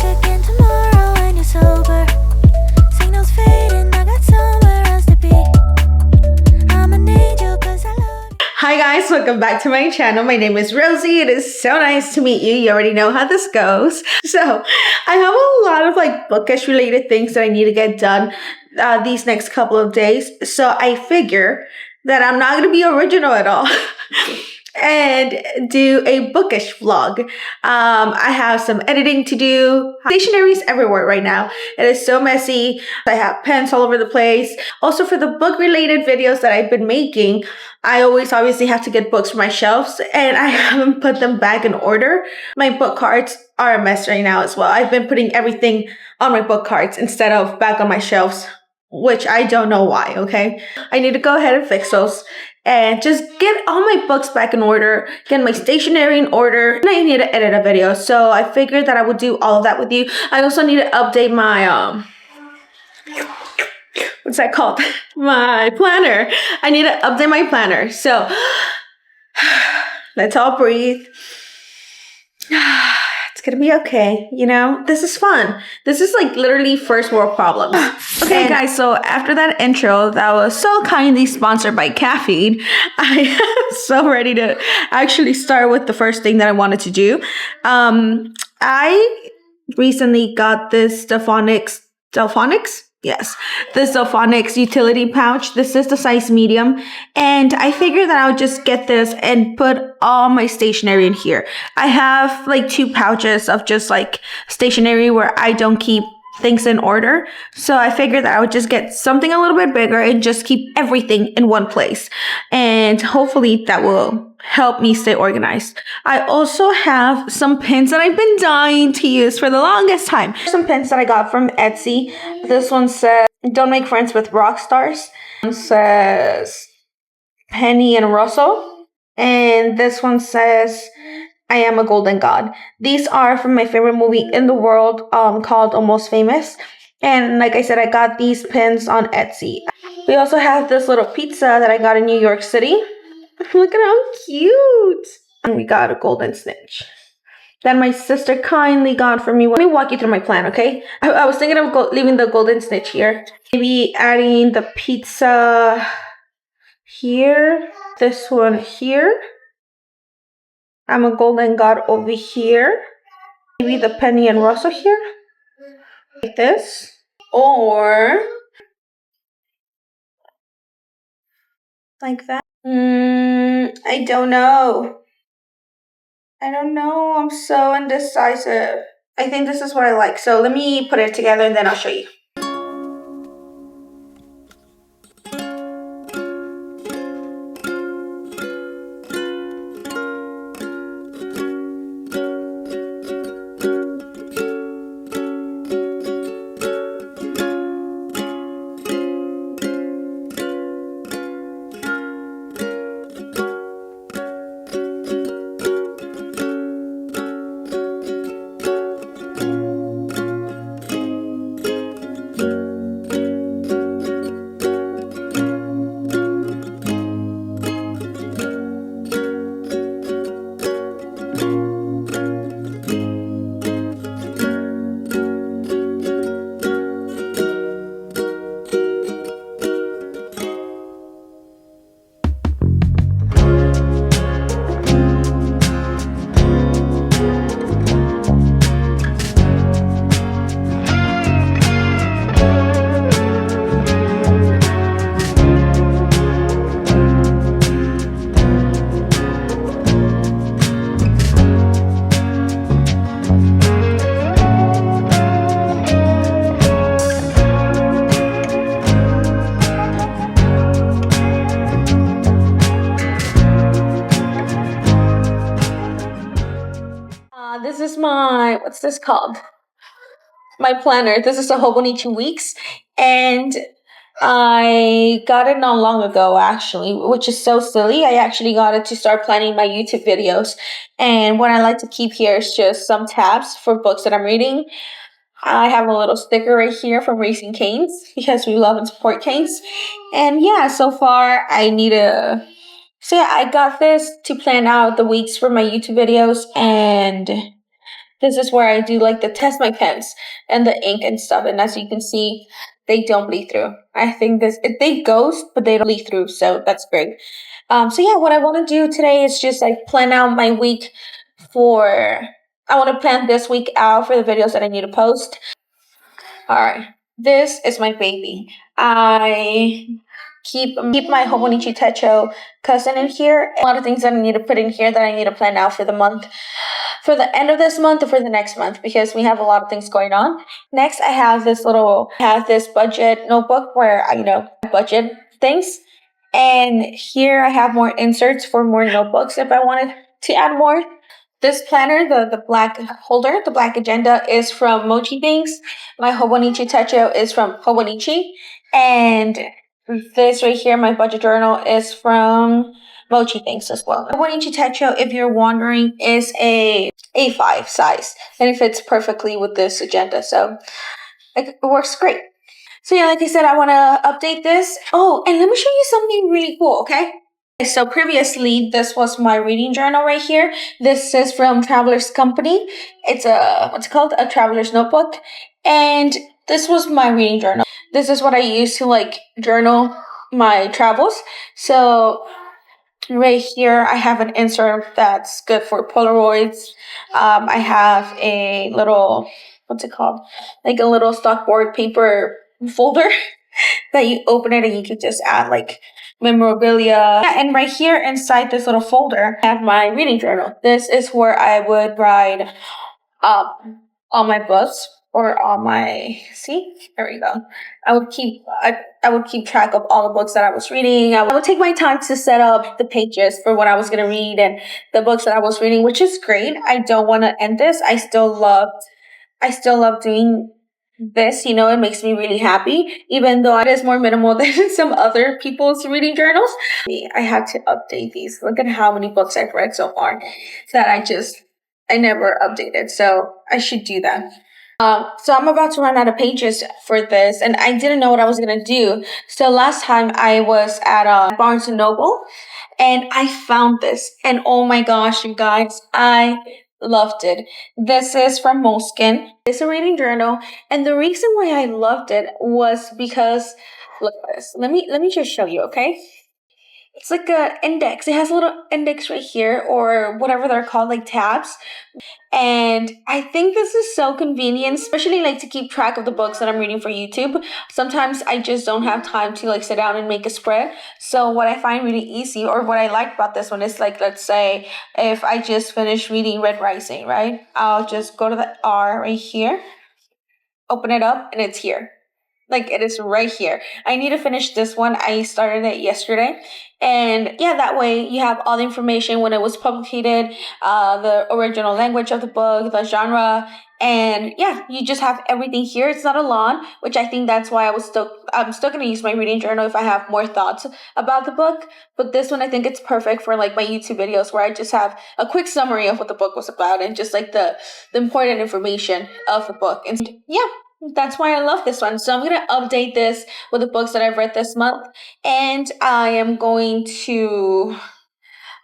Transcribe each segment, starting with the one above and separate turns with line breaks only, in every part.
back again tomorrow when you're sober. Signals fading, I got somewhere else to be. I'ma need you 'cause I love you.
Hi guys, welcome back to my channel. My name is Rosie. It is so nice to meet you. You already know how this goes. So I have a lot of like bookish related things that I need to get done these next couple of days. So I figure that I'm not going to be original at all and do a bookish vlog. I have some editing to do. Stationery's everywhere right now. It is so messy. I have pens all over the place. Also for the book related videos that I've been making, I always obviously have to get books from my shelves and I haven't put them back in order. My book cards are a mess right now as well. I've been putting everything on my book cards instead of back on my shelves, which I don't know why, okay? I need to go ahead and fix those and just get all my books back in order, get my stationery in order, and I need to edit a video. So I figured that I would do all of that with you. I also need to update my, what's that called? My planner. I need to update my planner. So let's all breathe. It's gonna be okay, you know? This is fun. This is like literally first world problems. Okay, guys, so after that intro that was so kindly sponsored by caffeine, I am so ready to actually start with the first thing that I wanted to do. I recently got this Delphonics? Yes, this Delphonics utility pouch. This is the size medium, and I figured that I would just get this and put all my stationery in here. I have like 2 pouches of just like stationery where I don't keep things in order. So I figured that I would just get something a little bit bigger and just keep everything in one place. And hopefully that will help me stay organized. I also have some pins that I've been dying to use for the longest time. Some pins that I got from Etsy. This one says, "Don't make friends with rock stars." This one says, "Penny and Russell." And this one says, "I am a golden god." These are from my favorite movie in the world, called Almost Famous. And like I said, I got these pins on Etsy. We also have this little pizza that I got in New York City. Look at how cute. And we got a golden snitch that my sister kindly got for me. Let me walk you through my plan, okay? I was thinking of leaving the golden snitch here. Maybe adding the pizza here. This one here. I'm a golden god over here. Maybe the Penny and Russell here. Like this. Or like that. I don't know. I'm so indecisive. I think this is what I like. So let me put it together and then I'll show you. This is my, what's this called? My planner. This is a Hobonichi Weeks, and I got it not long ago actually, which is so silly. I actually got it to start planning my YouTube videos, and what I like to keep here is just some tabs for books that I'm reading. I have a little sticker right here from Raising Canes because we love and support canes. And yeah, so far I need to... So yeah, I got this to plan out the weeks for my YouTube videos, and This is where I do like the test my pens and the ink and stuff. And as you can see, they don't bleed through. I think they ghost, but they don't bleed through. So that's great. So yeah, what I want to do today is just like plan out my week I want to plan this week out for the videos that I need to post. All right. This is my baby. I keep my Hobonichi Techo cousin in here. A lot of things that I need to put in here that I need to plan out for the month, for the end of this month or for the next month, because we have a lot of things going on. Next, I have this budget notebook where I budget things. And here I have more inserts for more notebooks if I wanted to add more. This planner, the black holder, the black agenda is from Mochi Things. My Hobonichi Techo is from Hobonichi. And this right here, my budget journal, is from Mochi Things as well. Hobonichi Techo, if you're wondering, is a A5 size. And it fits perfectly with this agenda. So it works great. So yeah, like I said, I want to update this. Oh, and let me show you something really cool, okay? So previously, this was my reading journal right here. This is from Traveler's Company. It's a Traveler's Notebook. And this was my reading journal. This is what I use to journal my travels. So right here, I have an insert that's good for Polaroids. I have a little, like a little stockboard paper folder that you open it and you can just add memorabilia. Yeah, and right here inside this little folder, I have my reading journal. This is where I would write all my books or all my, there we go. I would keep track of all the books that I was reading. I would take my time to set up the pages for what I was going to read and the books that I was reading, which is great. I don't want to end this. I still love doing this, it makes me really happy, even though it is more minimal than some other people's reading journals. I had to update these. Look at how many books I've read so far that I never updated. So I should do that. So I'm about to run out of pages for this, and I didn't know what I was going to do. So last time I was at Barnes & Noble, and I found this, and oh my gosh, you guys, I loved it. This is from Moleskine. It's a reading journal, and the reason why I loved it was because, look at this. Let me just show you, okay? It's like an index. It has a little index right here, or whatever they're called, like tabs. And I think this is so convenient, especially to keep track of the books that I'm reading for YouTube. Sometimes I just don't have time to sit down and make a spread. So what I find really easy, or what I like about this one, is let's say if I just finished reading Red Rising, right? I'll just go to the R right here, open it up, and it's here. It is right here. I need to finish this one. I started it yesterday. And yeah, that way you have all the information when it was published, the original language of the book, the genre. And yeah, you just have everything here. It's not a long, which I think that's why I'm still going to use my reading journal if I have more thoughts about the book. But this one, I think it's perfect for my YouTube videos where I just have a quick summary of what the book was about and just the important information of the book. And yeah. That's why I love this one. So I'm going to update this with the books that I've read this month. And I am going to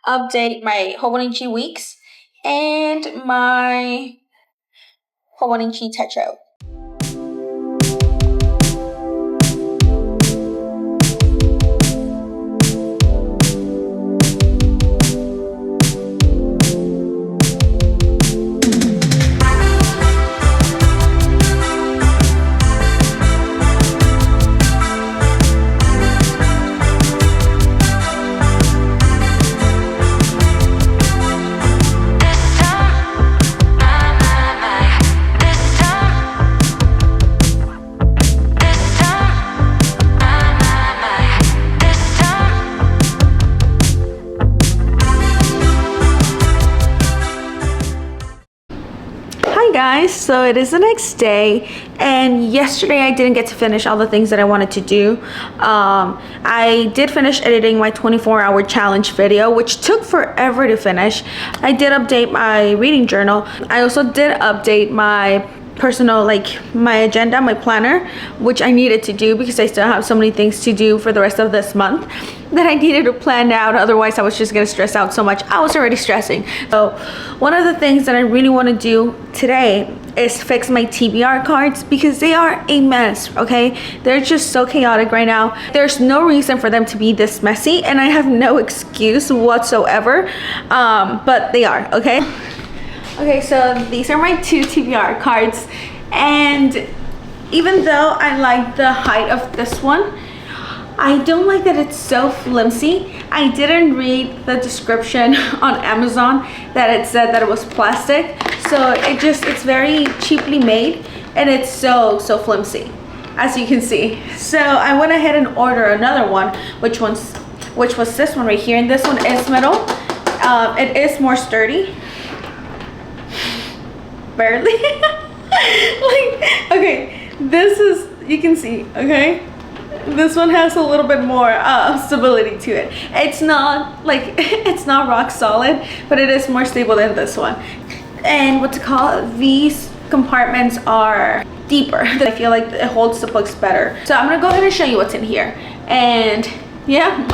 update my Hobonichi weeks and my Hobonichi Techo. Guys, so it is the next day, and yesterday I didn't get to finish all the things that I wanted to do. I did finish editing my 24-hour challenge video, which took forever to finish. I did update my reading journal. I also did update my personal, like my agenda, my planner, which I needed to do because I still have so many things to do for the rest of this month that I needed to plan out. Otherwise I was just gonna stress out so much. I was already stressing. So one of the things that I really want to do today is fix my TBR cards because they are a mess. Okay, they're just so chaotic right now. There's no reason for them to be this messy, and I have no excuse whatsoever, but they are. Okay, so these are my 2 TBR cards, and even though I like the height of this one, I don't like that it's so flimsy. I didn't read the description on Amazon that it said that it was plastic, so it's very cheaply made, and it's so flimsy, as you can see. So I went ahead and ordered another one, which was this one right here, and this one is metal. It is more sturdy. Barely. Like, okay, this is, you can see, okay, this one has a little bit more stability to it. It's not like it's not rock solid, but it is more stable than this one. And what's it called, these compartments are deeper. I feel like it holds the books better. So I'm gonna go ahead and show you what's in here. And yeah,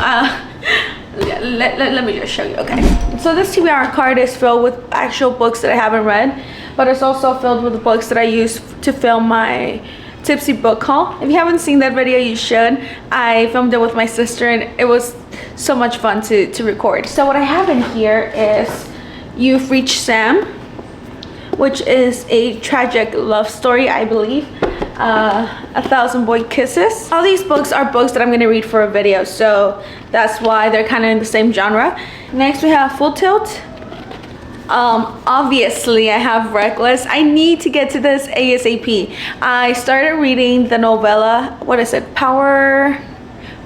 let me just show you. Okay, so this TBR card is filled with actual books that I haven't read, but it's also filled with the books that I use to film my tipsy book haul. If you haven't seen that video, you should. I filmed it with my sister, and it was so much fun to record. So what I have in here is You've Reached Sam, which is a tragic love story, I believe. 1,000 Boy Kisses. All these books are books that I'm gonna read for a video, so that's why they're kind of in the same genre. Next we have Full Tilt. Obviously I have Reckless. I need to get to this ASAP. I started reading the novella, what is it, Power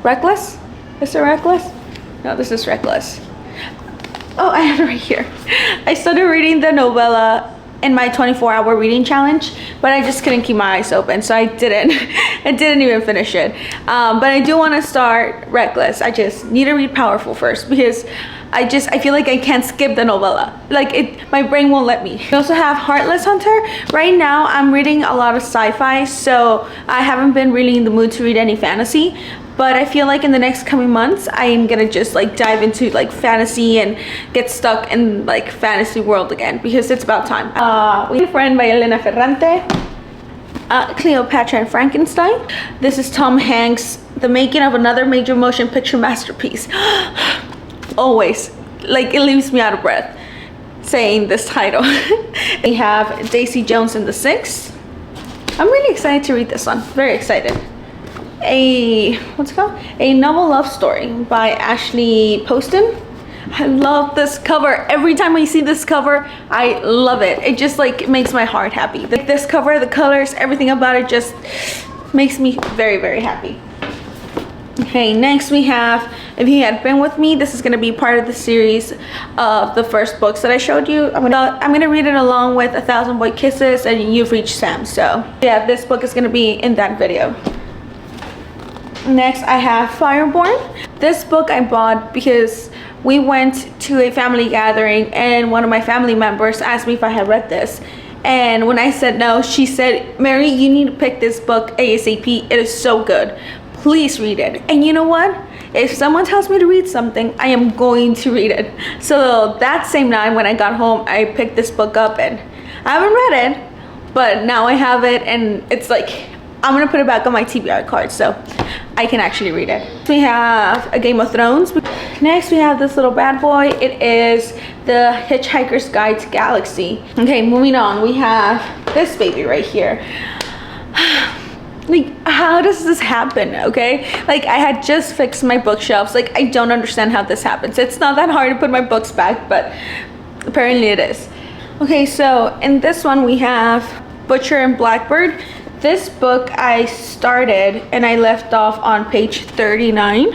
Reckless? Is it Reckless? No, this is Reckless. Oh, I have it right here. I started reading the novella in my 24-hour reading challenge, but I just couldn't keep my eyes open, so I didn't even finish it. But I do want to start Reckless. I just need to read Powerful first because I feel like I can't skip the novella. Like my brain won't let me. We also have Heartless Hunter. Right now I'm reading a lot of sci-fi, so I haven't been really in the mood to read any fantasy. But I feel like in the next coming months, I am gonna just like dive into like fantasy and get stuck in like fantasy world again because it's about time. We have a Friend by Elena Ferrante. Cleopatra and Frankenstein. This is Tom Hanks, the making of another major motion picture masterpiece. Always, like, it leaves me out of breath saying this title. We have Daisy Jones and the Six. I'm really excited to read this one. Very excited. What's it called? A Novel Love Story by Ashley Poston. I love this cover. Every time I see this cover, I love it. It just like makes my heart happy. This cover, the colors, everything about it just makes me very happy. Okay, next we have If You Had Been With Me. This is gonna be part of the series of the first books that I showed you. I'm gonna read it along with 1,000 Boy Kisses and You've Reached Sam. So yeah, this book is gonna be in that video. Next I have Fireborn. This book I bought because we went to a family gathering and one of my family members asked me if I had read this. And when I said no, she said, Mary, you need to pick this book ASAP. It is so good. Please read it. And you know what? If someone tells me to read something, I am going to read it. So that same night when I got home, I picked this book up and I haven't read it, but now I have it and it's like, I'm gonna put it back on my TBR card so I can actually read it. We have A Game of Thrones. Next we have this little bad boy. It is The Hitchhiker's Guide to Galaxy. Okay, moving on, we have this baby right here. Like, how does this happen? Okay, like I had just fixed my bookshelves. Like, I don't understand how this happens. It's not that hard to put my books back, but apparently it is. Okay, so in this one we have Butcher and Blackbird. This book I started and I left off on page 39.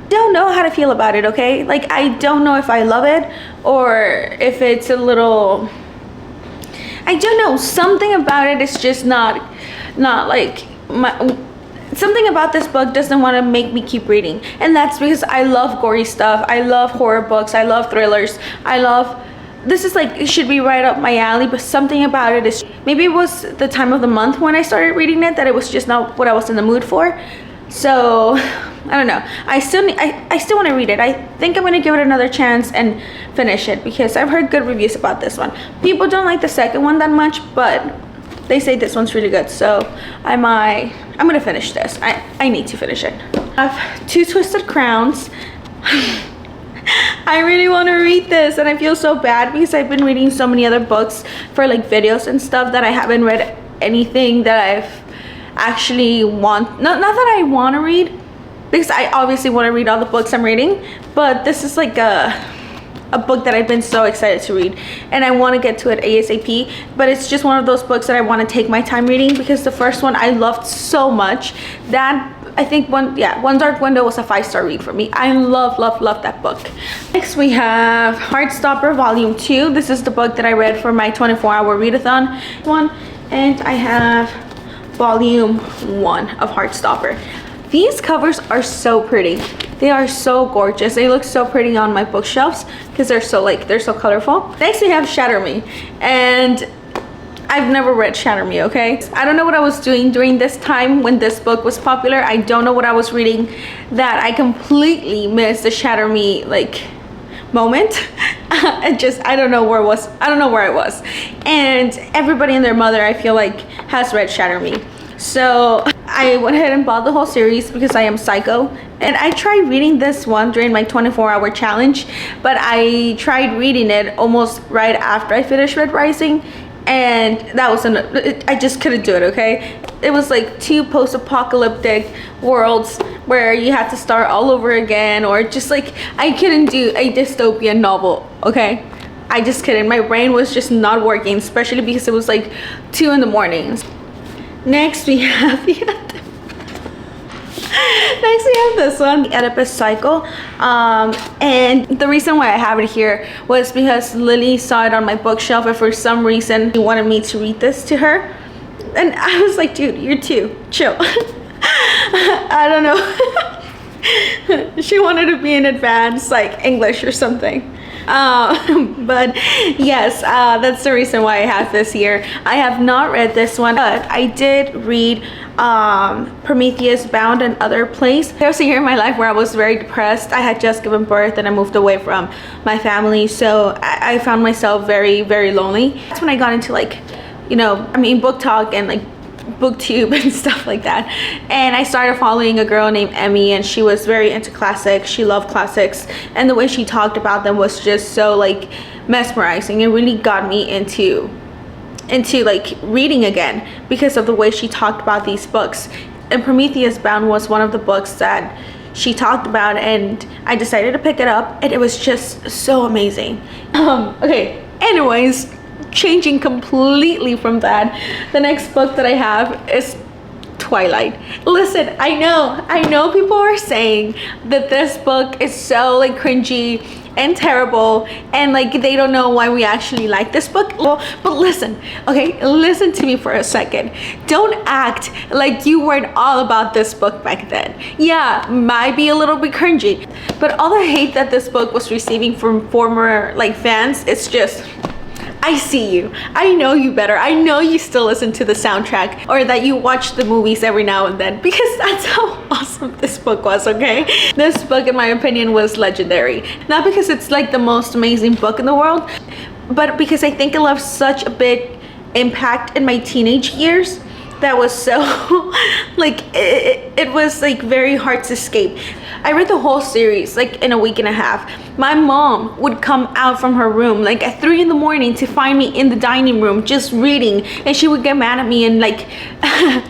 Don't know how to feel about it, okay? Like, I don't know if I love it or if it's a little, I don't know, something about it is just not like something about this book doesn't want to make me keep reading. And that's because I love gory stuff, I love horror books, I love thrillers, this is like, it should be right up my alley, but something about it is maybe it was the time of the month when I started reading it that it was just not what I was in the mood for. So I don't know. I still want to read it. I think I'm gonna give it another chance and finish it because I've heard good reviews about this one. People don't like the second one that much, but they say this one's really good. So I'm gonna finish this. I need to finish it. I have Two Twisted Crowns. I really want to read this, and I feel so bad because I've been reading so many other books for like videos and stuff that I haven't read anything that I've actually not that I want to read, because I obviously want to read all the books I'm reading, but this is like a book that I've been so excited to read and I want to get to it ASAP. But it's just one of those books that I want to take my time reading because the first one I loved so much that I think One Dark Window was a 5-star read for me. I love that book. Next we have Heartstopper Volume 2. This is the book that I read for my 24-hour readathon one, and I have Volume 1 of Heartstopper. These covers are so pretty. They are so gorgeous. They look so pretty on my bookshelves because they're so colorful. Next we have Shatter Me, and I've never read Shatter Me, okay? I don't know what I was doing during this time when this book was popular. I don't know what I was reading that I completely missed the Shatter Me like moment. I don't know where I was. And everybody and their mother, I feel like, has read Shatter Me. So I went ahead and bought the whole series because I am psycho. And I tried reading this one during my 24-hour challenge, but I tried reading it almost right after I finished Red Rising, and that was I just couldn't do it, okay? It was like 2 post-apocalyptic worlds where you had to start all over again, or just like, I couldn't do a dystopian novel, okay? I just couldn't. My brain was just not working, especially because it was like 2 in the morning. Next we have this one, Oedipus Cycle, and the reason why I have it here was because Lily saw it on my bookshelf, and for some reason she wanted me to read this to her, and I was like, dude, you're 2, chill. I don't know. She wanted to be in advanced like English or something. But yes, that's the reason why I have this here. I have not read this one, but I did read Prometheus Bound and Other Place. There was a year in my life where I was very depressed. I had just given birth and I moved away from my family, so I found myself very, very lonely. That's when I got into like, book talk and like booktube and stuff like that, and I started following a girl named Emmy, and she was very into classics. She loved classics, and the way she talked about them was just so like mesmerizing. It really got me into like reading again because of the way she talked about these books. And Prometheus Bound was one of the books that she talked about, and I decided to pick it up, and it was just so amazing. Okay, anyways, changing completely from that, the next book that I have is Twilight. Listen, I know people are saying that this book is so like cringy and terrible, and like they don't know why we actually like this book. But listen, okay, listen to me for a second. Don't act like you weren't all about this book back then. Yeah, might be a little bit cringy, but all the hate that this book was receiving from former like fans, it's just, I see you. I know you better. I know you still listen to the soundtrack, or that you watch the movies every now and then, because that's how awesome this book was, okay? This book, in my opinion, was legendary. Not because it's like the most amazing book in the world, but because I think it left such a big impact in my teenage years that was so like it was like very hard to escape. I read the whole series like in a week and a half. My mom would come out from her room like at 3 in the morning to find me in the dining room just reading, and she would get mad at me and like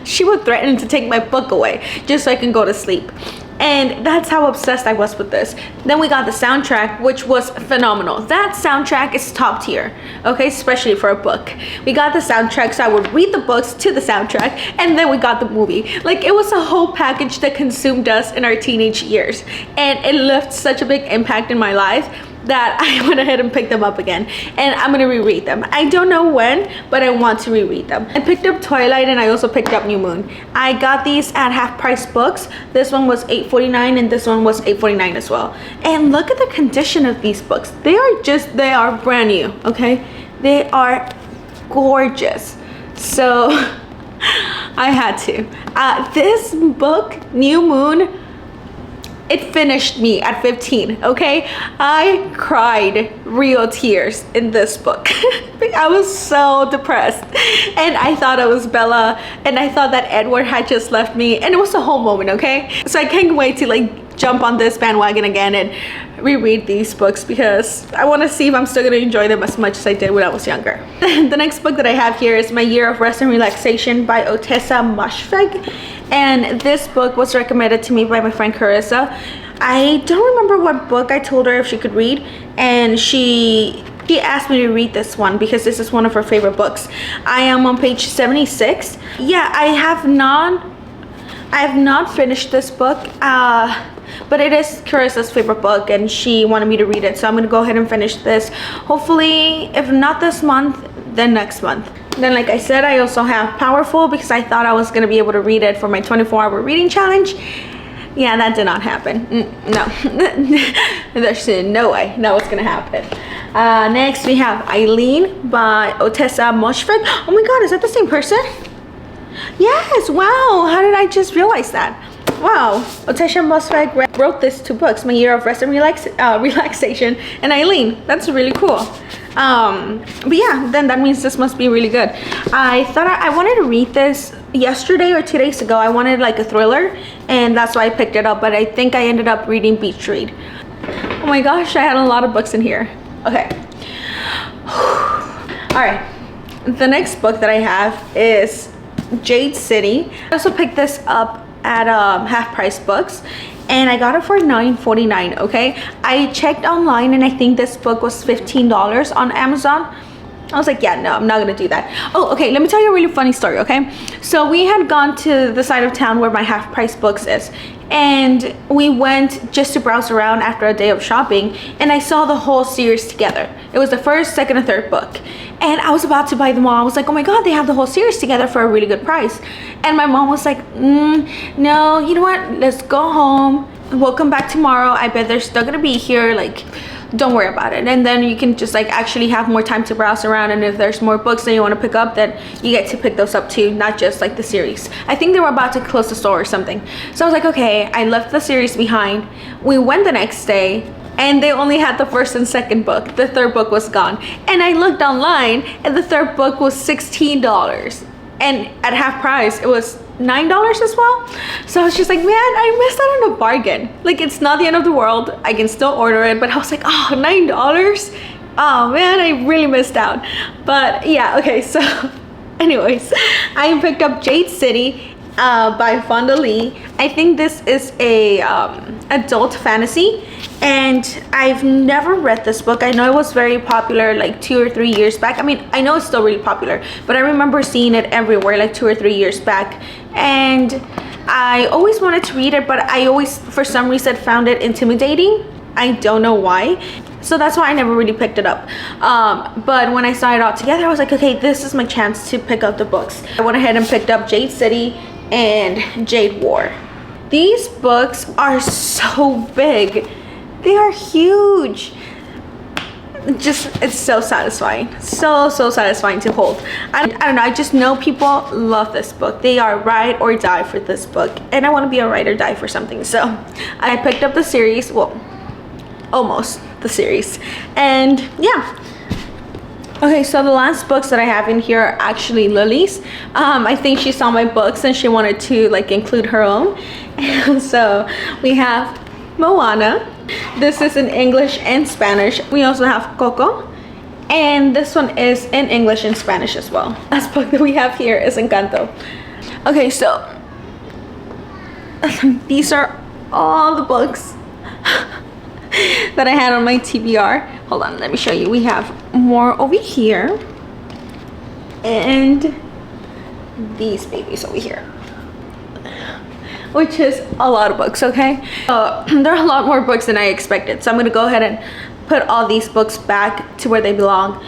she would threaten to take my book away just so I can go to sleep. And that's how obsessed I was with this. Then we got the soundtrack, which was phenomenal. That soundtrack is top tier, okay, especially for a book. We got the soundtrack, so I would read the books to the soundtrack, and then we got the movie. Like, it was a whole package that consumed us in our teenage years, and it left such a big impact in my life that I went ahead and picked them up again, and I'm gonna reread them. I don't know when, but I want to reread them. I picked up Twilight, and I also picked up New Moon. I got these at half-price books. This one was $8.49, and this one was $8.49 as well. And look at the condition of these books. They are brand new, okay? They are gorgeous. So I had to. This book, New Moon, it finished me at 15, okay? I cried real tears in this book. I was so depressed. And I thought it was Bella, and I thought that Edward had just left me, and it was a whole moment, okay? So I can't wait to like jump on this bandwagon again and reread these books because I want to see if I'm still going to enjoy them as much as I did when I was younger. The next book that I have here is My Year of Rest and Relaxation by Otessa Moshfegh. And this book was recommended to me by my friend Carissa. I don't remember what book I told her if she could read, and she asked me to read this one because this is one of her favorite books. I am on page 76. Yeah, I have not finished this book, but it is Carissa's favorite book and she wanted me to read it, so I'm gonna go ahead and finish this. Hopefully, if not this month, then next month. Then, like I said, I also have Powerful because I thought I was gonna be able to read it for my 24-hour reading challenge. Yeah, that did not happen. No, there's no way that was gonna happen. Next, we have Eileen by Otessa Moshfegh. Oh my God, is that the same person? Yes, wow, how did I just realize that? Wow, Otessa Moshfegh wrote these two books, My Year of Rest and Relaxation, and Eileen. That's really cool. But yeah, then that means this must be really good. I thought I wanted to read this yesterday or 2 days ago. I wanted like a thriller, and that's why I picked it up, but I think I ended up reading Beach Read. Oh my gosh, I had a lot of books in here. Okay. All right, the next book that I have is Jade City. I also picked this up at Half Price Books, and I got it for $9.49. okay, I checked online and I think this book was $15 on Amazon. I was like, yeah, no, I'm not gonna do that. Oh, okay, let me tell you a really funny story, okay? So we had gone to the side of town where my Half Price Books is, and we went just to browse around after a day of shopping, and I saw the whole series together. It was the first, second, and third book. And I was about to buy them all. I was like, oh my God, they have the whole series together for a really good price. And my mom was like, no, you know what? Let's go home. We'll come back tomorrow. I bet they're still gonna be here. Like, don't worry about it. And then you can just like actually have more time to browse around. And if there's more books that you want to pick up, then you get to pick those up too, not just like the series. I think they were about to close the store or something. So I was like, okay, I left the series behind. We went the next day, and they only had the first and second book. The third book was gone. And I looked online, and the third book was $16. And at half price, it was $9 as well. So I was just like, man, I missed out on a bargain. Like, it's not the end of the world. I can still order it, but I was like, oh, $9? Oh man, I really missed out. But yeah, okay, so anyways, I picked up Jade City by Fonda Lee. I think this is a adult fantasy, and I've never read this book. I know it was very popular like 2 or 3 years back. I mean, I know it's still really popular, but I remember seeing it everywhere like 2 or 3 years back, and I always wanted to read it, but I always for some reason found it intimidating. I don't know why, so that's why I never really picked it up. But when I saw it all together, I was like, okay, this is my chance to pick up the books. I went ahead and picked up Jade City and Jade War. These books are so big. They are huge. It's so satisfying. So satisfying to hold. I don't know, I just know people love this book. They are ride or die for this book, and I want to be a ride or die for something. So I picked up the series, well, almost the series, and yeah. Okay, so the last books that I have in here are actually Lily's. I think she saw my books and she wanted to like include her own. So we have Moana. This is in English and Spanish. We also have Coco, and this one is in English and Spanish as well. Last book that we have here is Encanto. Okay, so these are all the books that I had on my TBR. Hold on, let me show you. We have more over here, and these babies over here, which is a lot of books, okay? There are a lot more books than I expected, so I'm gonna go ahead and put all these books back to where they belong.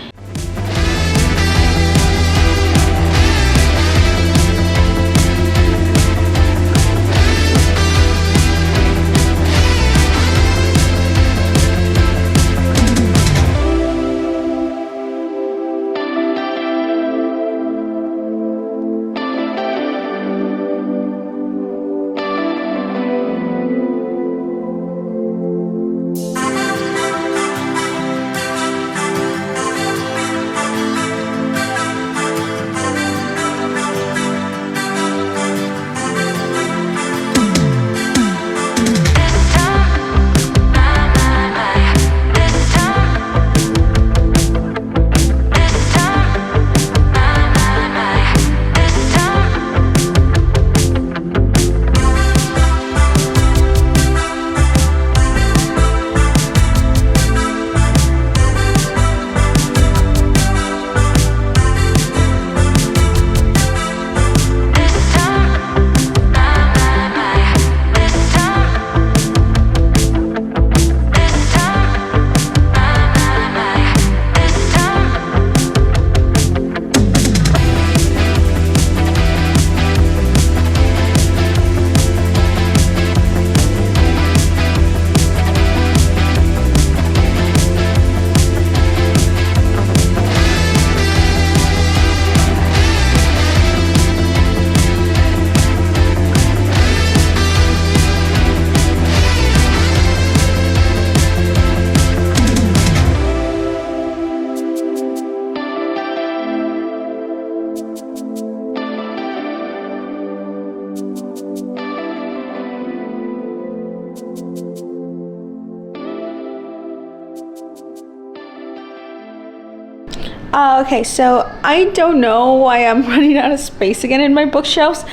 Okay, so I don't know why I'm running out of space again in my bookshelves.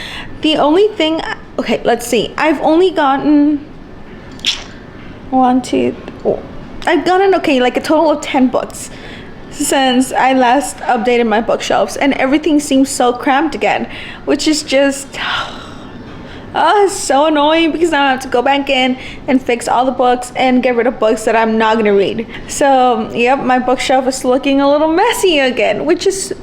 The only thing, okay, let's see. I've only gotten I've gotten, okay, like a total of 10 books since I last updated my bookshelves, and everything seems so cramped again, which is just so annoying because now I have to go back in and fix all the books and get rid of books that I'm not gonna read. So yep, my bookshelf is looking a little messy again, which is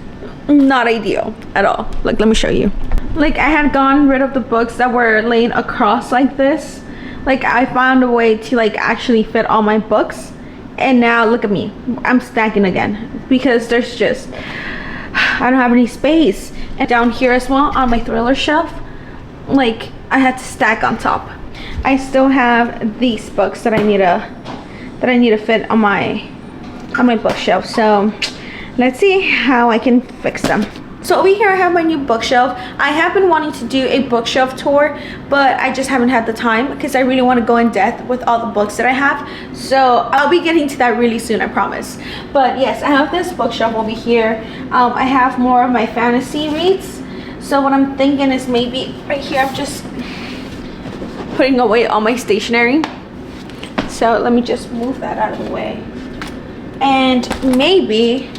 not ideal at all. Like, let me show you. Like, I had gotten rid of the books that were laying across like this. Like, I found a way to like actually fit all my books, and now look at me, I'm stacking again because there's just, I don't have any space. And down here as well on my thriller shelf, like, I had to stack on top. I still have these books that I need to fit on my bookshelf. So let's see how I can fix them. So over here I have my new bookshelf. I have been wanting to do a bookshelf tour, but I just haven't had the time because I really want to go in depth with all the books that I have. So I'll be getting to that really soon, I promise. But yes, I have this bookshelf over here. I have more of my fantasy reads. So what I'm thinking is maybe right here I'm just putting away all my stationery. So let me just move that out of the way. And maybe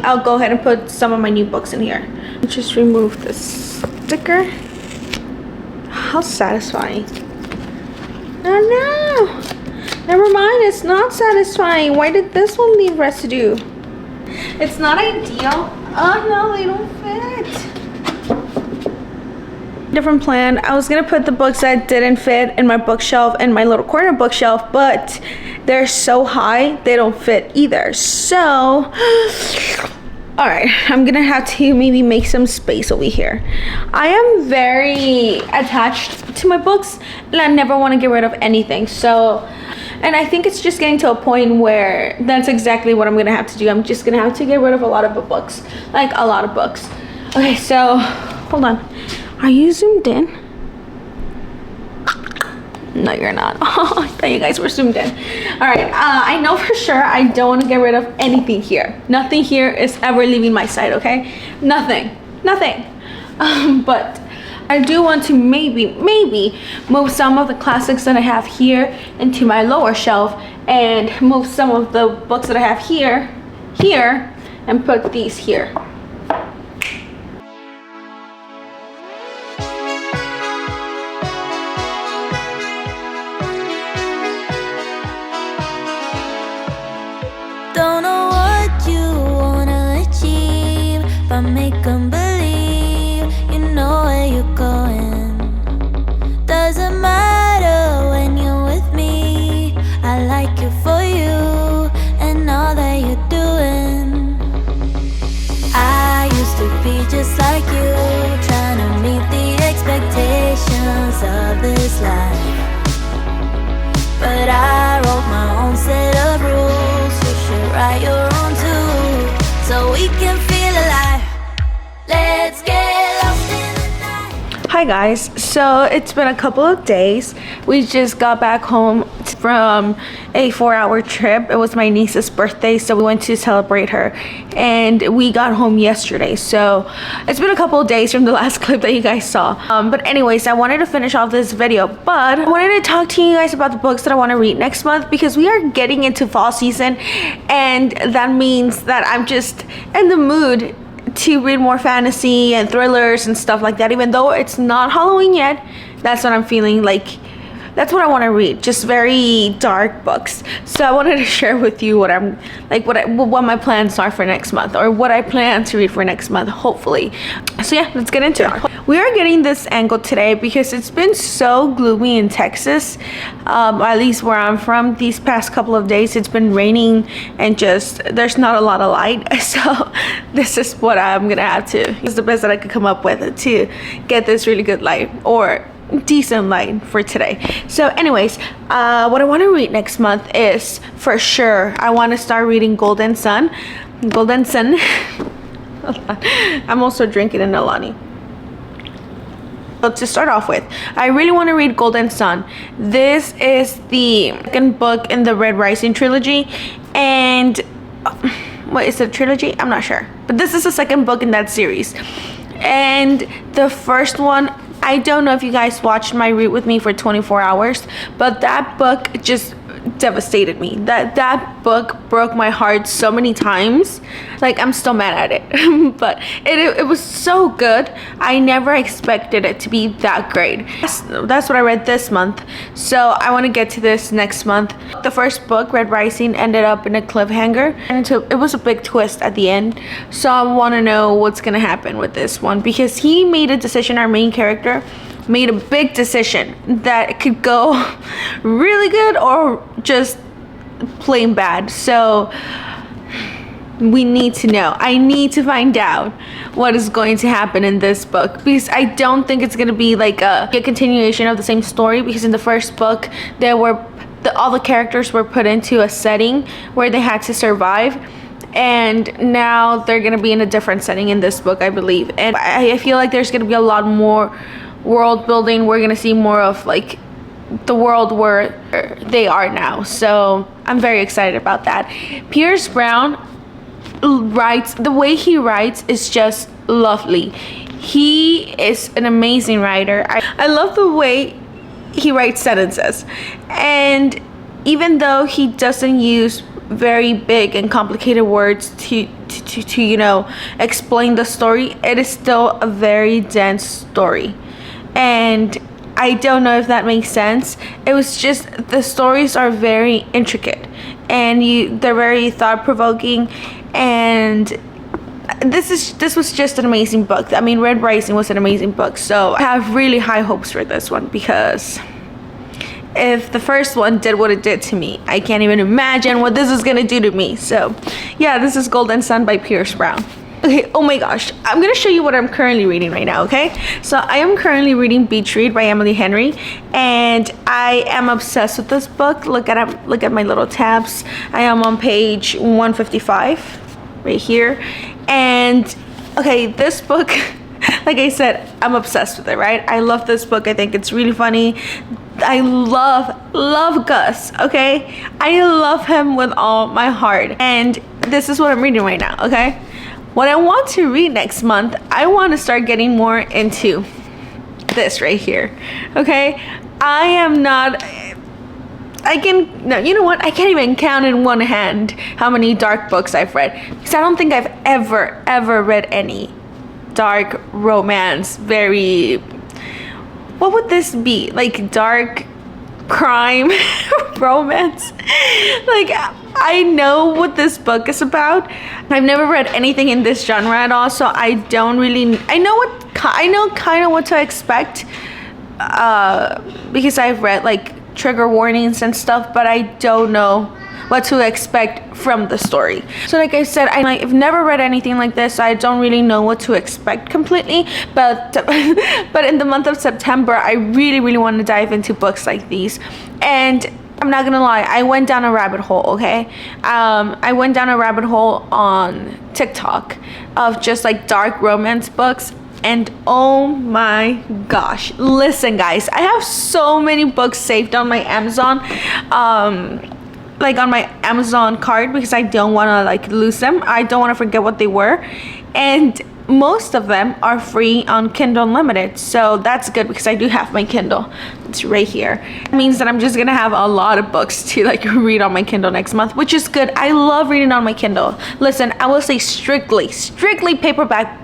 I'll go ahead and put some of my new books in here. Just remove the sticker. How satisfying. Oh no! Never mind, it's not satisfying. Why did this one leave residue? It's not ideal. Oh no, they don't fit. Different plan. I was gonna put the books that didn't fit in my bookshelf in my little corner bookshelf, but they're so high they don't fit either. So all right, I'm gonna have to maybe make some space over here. I am very attached to my books and I never want to get rid of anything. So, and I think it's just getting to a point where that's exactly what I'm gonna have to do. I'm just gonna have to get rid of a lot of books, like a lot of books. Okay, so hold on. Are you zoomed in? No, you're not. Oh, I thought you guys were zoomed in. All right, I know for sure I don't want to get rid of anything here. Nothing here is ever leaving my side, okay? Nothing. But I do want to maybe move some of the classics that I have here into my lower shelf and move some of the books that I have here and put these here.
Don't know what you wanna achieve, but make 'em believe you know where you're going. Doesn't matter when you're with me, I like you for you and all that you're doing. I used to be just like you, trying to meet the expectations of this life. But I wrote my own set of rules. You should write your own too, so we can feel alive. Let's get lost in the night.
Hi guys, so it's been a couple of days. We just got back home from a 4-hour trip. It was my niece's birthday, so we went to celebrate her, and we got home yesterday. So it's been a couple of days from the last clip that you guys saw. But anyways, I wanted to finish off this video, but I wanted to talk to you guys about the books that I want to read next month, because we are getting into fall season, and that means that I'm just in the mood to read more fantasy and thrillers and stuff like that. Even though it's not Halloween yet, that's what I'm feeling like. That's what I want to read, just very dark books. So I wanted to share with you what I'm like, what my plans are for next month, or what I plan to read for next month, hopefully. So yeah, let's get into it. We are getting this angle today because it's been so gloomy in Texas, at least where I'm from. These past couple of days, it's been raining and just there's not a lot of light. So this is what I'm gonna have to. It's the best that I could come up with to get this really good light, or decent light for today. So anyways, what I want to read next month is, for sure, I want to start reading Golden Sun. I'm also drinking an Alani. But to start off with, I really want to read Golden Sun. This is the second book in the Red Rising trilogy, and what is it, a trilogy? I'm not sure. But this is the second book in that series. And the first one, I don't know if you guys watched my read with me for 24 hours, but that book just devastated me. That book broke my heart so many times. Like, I'm still mad at it. But it was so good. I never expected it to be that great. That's what I read this month. So I want to get to this next month. The first book, Red Rising, ended up in a cliffhanger, and it was a big twist at the end. So I want to know what's going to happen with this one, because he made a decision, our main character made a big decision that it could go really good or just plain bad. So we need to know. I need to find out what is going to happen in this book, because I don't think it's going to be like a continuation of the same story, because in the first book all the characters were put into a setting where they had to survive, and now they're going to be in a different setting in this book, I believe. And I feel like there's going to be a lot more world building. We're gonna see more of like the world where they are now. So I'm very excited about that. Pierce Brown writes, the way he writes is just lovely. He is an amazing writer. I love the way he writes sentences, and even though he doesn't use very big and complicated words to you know, explain the story, it is still a very dense story. And I don't know if that makes sense. It was just, the stories are very intricate, and they're very thought-provoking, and this was just an amazing book. I mean, Red Rising was an amazing book, so I have really high hopes for this one, because if the first one did what it did to me, I can't even imagine what this is gonna do to me. So yeah, this is Golden Sun by Pierce Brown. Okay, oh my gosh, I'm gonna show you what I'm currently reading right now, okay? So I am currently reading Beach Read by Emily Henry, and I am obsessed with this book. Look at my little tabs. I am on page 155 right here. And okay, this book, like I said, I'm obsessed with it, right? I love this book. I think it's really funny. I love Gus, okay? I love him with all my heart. And this is what I'm reading right now, okay? What I want to read next month, I want to start getting more into this right here, okay? You know what? I can't even count in one hand how many dark books I've read, because I don't think I've ever read any dark romance, what would this be? Like dark crime romance? Like, I know what this book is about. I've never read anything in this genre at all, so I don't really, I know kind of what to expect, because I've read like trigger warnings and stuff, but I don't know what to expect from the story. So like I said, I've never read anything like this, so I don't really know what to expect completely, but in the month of September, I really want to dive into books like these. And I'm not gonna lie, I went down a rabbit hole, okay? I went down a rabbit hole on TikTok of just like dark romance books, and oh my gosh, listen guys, I have so many books saved on my Amazon, like on my Amazon card, because I don't want to like lose them. I don't want to forget what they were, and most of them are free on Kindle Unlimited, so that's good, because I do have my Kindle. It's right here. It means that I'm just gonna have a lot of books to like read on my Kindle next month, which is good. I love reading on my Kindle. Listen, I will say strictly paperback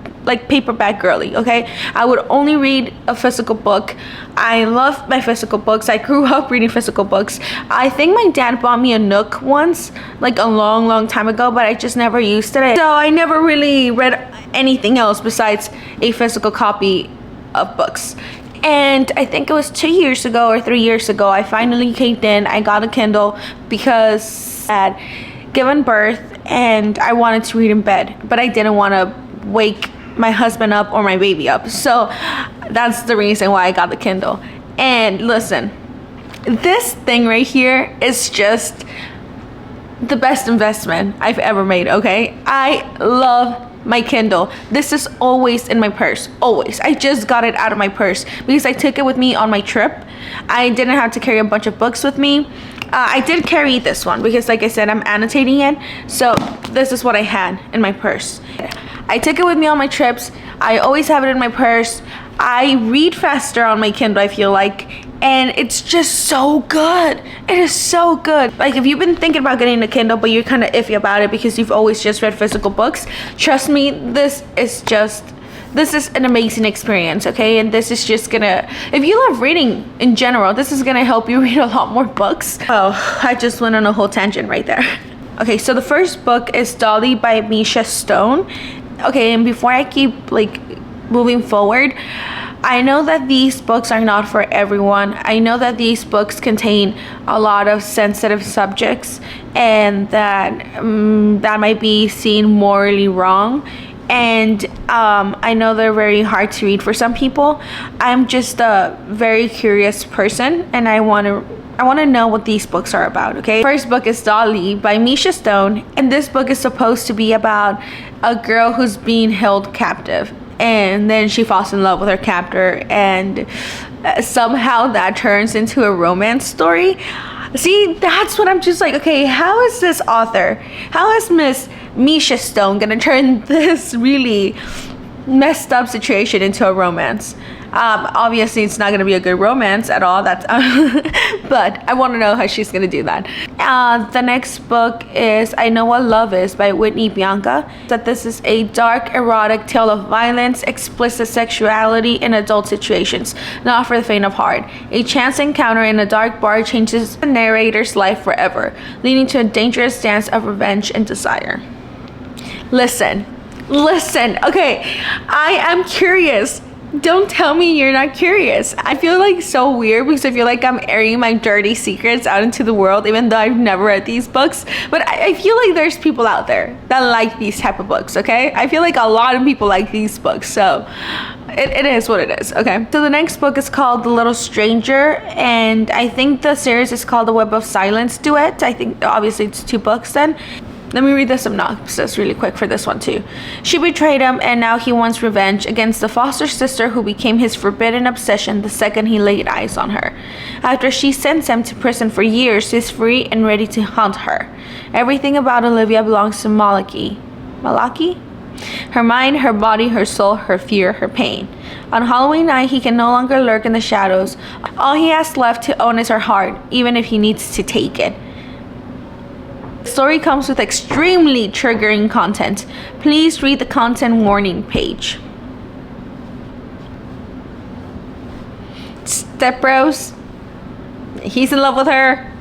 girly, okay? I would only read a physical book. I love my physical books. I grew up reading physical books. I think my dad bought me a Nook once, like a long time ago, but I just never used it. So I never really read anything else besides a physical copy of books. And I think it was 2 years ago or 3 years ago, I finally caved in. I got a Kindle because I had given birth and I wanted to read in bed, but I didn't want to wake my husband up or my baby up. So that's the reason why I got the Kindle. And listen, this thing right here is just the best investment I've ever made, okay? I love my Kindle. This is always in my purse, always. I just got it out of my purse because I took it with me on my trip. I didn't have to carry a bunch of books with me. I did carry this one because, like I said, I'm annotating it. So this is what I had in my purse. I took it with me on my trips. I always have it in my purse. I read faster on my Kindle, I feel like, and it's just so good. It is so good. Like, if you've been thinking about getting a Kindle but you're kind of iffy about it because you've always just read physical books, trust me, this is an amazing experience, okay? And this is just gonna, if you love reading in general, this is gonna help you read a lot more books. Oh, I just went on a whole tangent right there. Okay, so the first book is Dolly by Misha Stone. Okay, and before I keep like moving forward, I know that these books are not for everyone. I know that these books contain a lot of sensitive subjects and that that might be seen morally wrong. And I know they're very hard to read for some people. I'm just a very curious person, and I want to know what these books are about, okay? First book is Dolly by Misha Stone, and this book is supposed to be about a girl who's being held captive, and then she falls in love with her captor, and somehow that turns into a romance story. See, that's what I'm just like, okay, how is this author, how is Miss Misha Stone gonna turn this really messed up situation into a romance? Obviously it's not gonna be a good romance at all, that's but I want to know how she's gonna do that. The next book is I Know What Love Is by Whitney Bianca. That this is a dark erotic tale of violence, explicit sexuality in adult situations, not for the faint of heart. A chance encounter in a dark bar changes the narrator's life forever, leading to a dangerous dance of revenge and desire. Listen, okay, I am curious. Don't tell me you're not curious. I feel like so weird because I feel like I'm airing my dirty secrets out into the world, even though I've never read these books. But I feel like there's people out there that like these type of books, okay? I feel like a lot of people like these books, so it is what it is, okay? So the next book is called The Little Stranger, and I think the series is called The Web of Silence Duet. I think obviously it's 2 books then. Let me read the synopsis really quick for this one too. She betrayed him, and now he wants revenge against the foster sister who became his forbidden obsession the second he laid eyes on her. After she sends him to prison for years, he's free and ready to hunt her. Everything about Olivia belongs to Malaki. Malaki? Her mind, her body, her soul, her fear, her pain. On Halloween night, he can no longer lurk in the shadows. All he has left to own is her heart, even if he needs to take it. The story comes with extremely triggering content. Please read the content warning page. Step Bros. He's in love with her.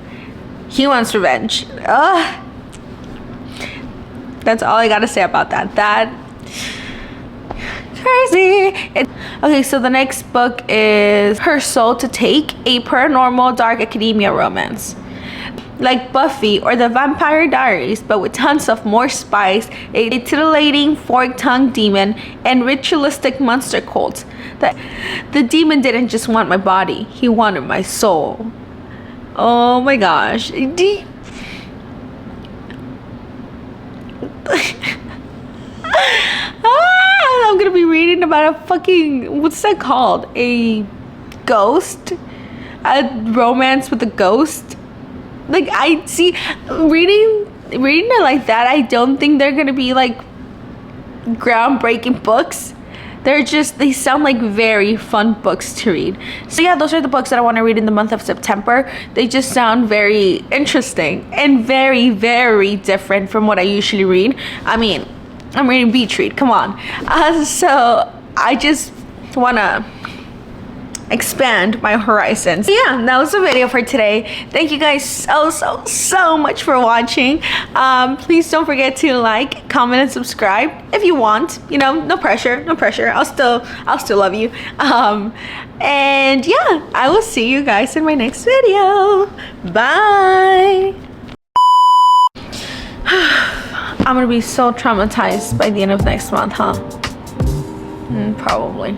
He wants revenge. Ugh. That's all I gotta say about that. That crazy. Okay, so the next book is Her Soul to Take, a paranormal dark academia romance. Like Buffy or the Vampire Diaries, but with tons of more spice, a titillating fork-tongued demon, and ritualistic monster cults. The demon didn't just want my body, he wanted my soul. Oh my gosh. I'm gonna be reading about a fucking, what's that called? A ghost? A romance with a ghost? Like, I see, reading it like that, I don't think they're gonna be like groundbreaking books. They sound like very fun books to read. So yeah, those are the books that I want to read in the month of September. They just sound very interesting and very, very different from what I usually read. I mean, I'm reading Beach Read, come on. So I just wanna expand my horizons. Yeah, that was the video for today. Thank you guys so much for watching. Please don't forget to like, comment, and subscribe if you want. You know, no pressure. I'll still love you. And yeah, I will see you guys in my next video. Bye. I'm gonna be so traumatized by the end of next month, huh? Probably.